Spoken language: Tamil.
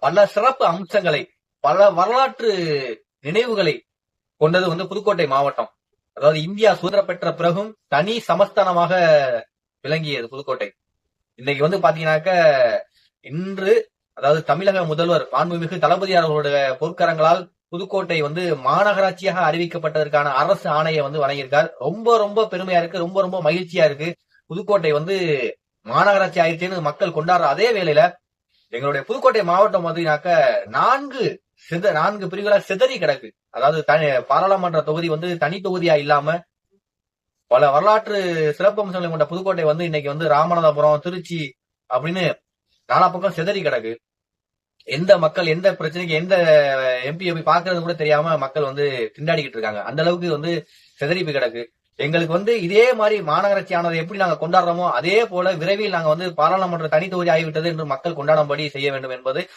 பல சிறப்பு அம்சங்களை, பல வரலாற்று நினைவுகளை கொண்டது புதுக்கோட்டை மாவட்டம். அதாவது இந்தியா சுதந்திரம் பெற்ற பிறகும் தனி சமஸ்தானமாக விளங்கியது புதுக்கோட்டை. இன்னைக்கு பாத்தீங்கன்னாக்க இன்று அதாவது தமிழக முதல்வர் மாண்புமிகு தளபதியார் அவர்களுடைய பொற்கரங்களால் புதுக்கோட்டை மாநகராட்சியாக அறிவிக்கப்பட்டதற்கான அரசு ஆணையை வழங்கியிருக்கார். ரொம்ப ரொம்ப பெருமையா இருக்கு, ரொம்ப ரொம்ப மகிழ்ச்சியா இருக்கு. புதுக்கோட்டை மாநகராட்சி ஆயிடுச்சுன்னு மக்கள் கொண்டாடுற அதே வேளையில எங்களுடைய புதுக்கோட்டை மாவட்டம் நான்கு பிரிவுகளா சிதறி கிடக்கு. அதாவது பாராளுமன்ற தொகுதி தனி தொகுதியா இல்லாம பல வரலாற்று சிறப்பம்சங்களை கொண்ட புதுக்கோட்டை இன்னைக்கு ராமநாதபுரம், திருச்சி அப்படின்னு நாலா பக்கம் சிதறி கிடக்கு. எந்த மக்கள் எந்த பிரச்சனைக்கு எந்த எம்பி பாக்குறது கூட தெரியாம மக்கள் திண்டாடிக்கிட்டு இருக்காங்க. அந்த அளவுக்கு சிதறி கிடக்கு. எங்களுக்கு இதே மாதிரி மாநகராட்சி ஆனதை எப்படி நாங்க கொண்டாடுறோமோ அதே போல விரைவில் நாங்க பாராளுமன்ற தனி தொகுதி ஆகிவிட்டது என்று மக்கள் கொண்டாடும்படி செய்ய வேண்டும் என்பது